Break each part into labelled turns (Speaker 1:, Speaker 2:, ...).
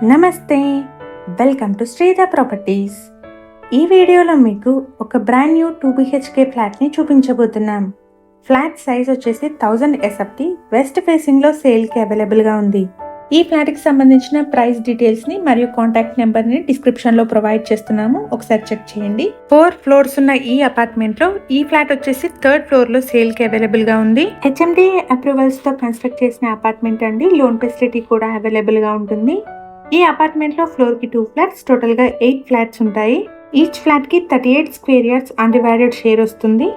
Speaker 1: నమస్తే, welcome to శ్రీధ properties. ఈ వీడియోలో మీకు ఒక బ్రాండ్ న్యూ 2 BHK ఫ్లాట్ని చూపించబోతున్నాం. ఫ్లాట్ సైజ్ వచ్చేసి 1000 SFT, వెస్ట్ ఫేసింగ్లో సేల్కి అవైలబుల్గా ఉంది. ఈ ఫ్లాట్కి సంబంధించిన ప్రైస్ డీటెయిల్స్ని మరియు కాంటాక్ట్ నెంబర్ని డిస్క్రిప్షన్లో ప్రొవైడ్ చేస్తున్నాము, ఒకసారి చెక్ చేయండి. 4 ఫ్లోర్స్ ఉన్న ఈ అపార్ట్మెంట్లో ఈ ఫ్లాట్ వచ్చేసి 3rd ఫ్లోర్లో సేల్కి అవైలబుల్గా ఉంది. HMDA అప్రూవల్స్తో కన్స్ట్రక్ట్ చేసిన అపార్ట్మెంట్ అండి. లోన్ ఫెసిలిటీ కూడా అవైలబుల్గా ఉంటుంది. ఈ అపార్ట్మెంట్ లో ఫ్లోర్ కి 2 ఫ్లాట్స్, టోటల్ గా 8 ఫ్లాట్స్ ఉంటాయి. ఈచ్ ఫ్లాట్ కి 38 స్క్వేర్ యార్డ్స్ అన్డివైడెడ్ షేర్ వస్తుంది.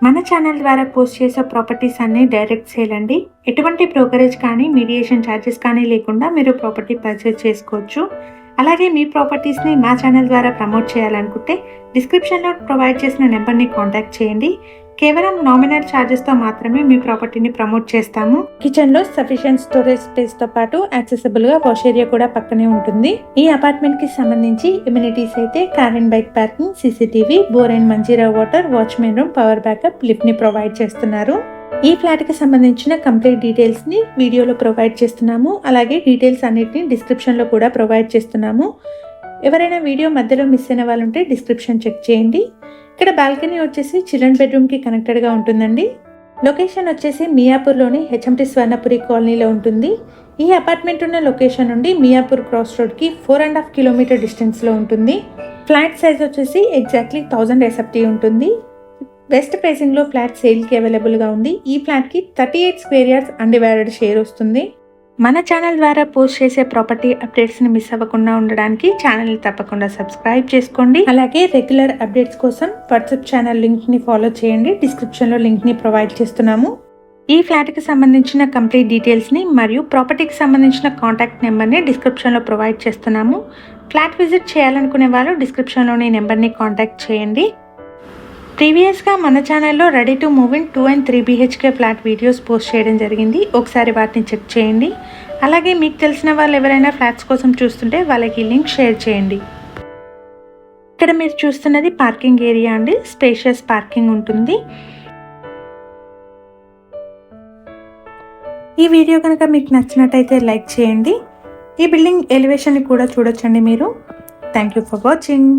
Speaker 1: మన ఛానల్ ద్వారా పోస్ట్ చేసే ప్రాపర్టీస్ అన్ని డైరెక్ట్ సేల్ అండి. ఎటువంటి బ్రోకరేజ్ కానీ మీడియేషన్ ఛార్జెస్ కానీ లేకుండా మీరు ప్రాపర్టీ పర్చేస్ చేసుకోవచ్చు. అలాగే మీ ప్రాపర్టీస్ని మా ఛానల్ ద్వారా ప్రమోట్ చేయాలనుకుంటే డిస్క్రిప్షన్లో ప్రొవైడ్ చేసిన నెంబర్ని కాంటాక్ట్ చేయండి. కేవలం నామినల్ ఛార్జెస్తో మాత్రమే మీ ప్రాపర్టీని ప్రమోట్ చేస్తాము. కిచెన్లో సఫిషియెంట్ స్టోరేజ్ స్పేస్తో పాటు యాక్సెసిబుల్గా వాష్ ఏరియా కూడా పక్కనే ఉంటుంది. ఈ అపార్ట్మెంట్కి సంబంధించి ఇమ్యూనిటీస్ అయితే car and bike parking, CCTV, bore and Manjeera water, watchman room, power backup, లిఫ్ట్ని ప్రొవైడ్ చేస్తున్నారు. ఈ ఫ్లాట్కి సంబంధించిన కంప్లీట్ డీటెయిల్స్ని వీడియోలో ప్రొవైడ్ చేస్తున్నాము. అలాగే డీటెయిల్స్ అన్నిటిని డిస్క్రిప్షన్లో కూడా ప్రొవైడ్ చేస్తున్నాము. ఎవరైనా వీడియో మధ్యలో మిస్ అయిన వాళ్ళు ఉంటే డిస్క్రిప్షన్ చెక్ చేయండి. ఇక్కడ బాల్కనీ వచ్చేసి చిల్డ్రన్ బెడ్రూమ్కి కనెక్టెడ్గా ఉంటుందండి. లొకేషన్ వచ్చేసి మియాపూర్లోని HMT స్వర్ణపురి కాలనీలో ఉంటుంది. ఈ అపార్ట్మెంట్ ఉన్న లొకేషన్ నుండి మియాపూర్ క్రాస్ రోడ్కి 4.5 కిలోమీటర్ డిస్టెన్స్లో ఉంటుంది. ఫ్లాట్ సైజ్ వచ్చేసి ఎగ్జాక్ట్లీ 1000 SFT ఉంటుంది. వెస్ట్ ఫేసింగ్లో ఫ్లాట్ సేల్కి అవైలబుల్గా ఉంది. ఈ ఫ్లాట్కి 38 స్క్వేర్ యార్డ్స్ అన్డివైడెడ్ షేర్ వస్తుంది. మన ఛానల్ ద్వారా పోస్ట్ చేసే ప్రాపర్టీ అప్డేట్స్ని మిస్ అవ్వకుండా ఉండడానికి ఛానల్ని తప్పకుండా సబ్స్క్రైబ్ చేసుకోండి. అలాగే రెగ్యులర్ అప్డేట్స్ కోసం వాట్సాప్ ఛానల్ లింక్ని ఫాలో చేయండి. డిస్క్రిప్షన్లో లింక్ని ప్రొవైడ్ చేస్తున్నాము. ఈ ఫ్లాట్కి సంబంధించిన కంప్లీట్ డీటెయిల్స్ని మరియు ప్రాపర్టీకి సంబంధించిన కాంటాక్ట్ నెంబర్ని డిస్క్రిప్షన్లో ప్రొవైడ్ చేస్తున్నాము. ఫ్లాట్ విజిట్ చేయాలనుకునే వాళ్ళు డిస్క్రిప్షన్లోని నెంబర్ని కాంటాక్ట్ చేయండి. ప్రీవియస్గా మన ఛానల్లో ready to move in 2 and 3 BHK flat videos post చేయడం జరిగింది. ఒకసారి వాటిని చెక్ చేయండి. అలాగే మీకు తెలిసిన వాళ్ళు ఎవరైనా ఫ్లాట్స్ కోసం చూస్తుంటే వాళ్ళకి లింక్ షేర్ చేయండి. ఇక్కడ మీరు చూస్తున్నది పార్కింగ్ ఏరియా అండి. స్పేషియస్ పార్కింగ్ ఉంటుంది. ఈ వీడియో కనుక మీకు నచ్చినట్టయితే లైక్ చేయండి. ఈ బిల్డింగ్ ఎలివేషన్ని కూడా చూడొచ్చండి మీరు. Thank you for watching.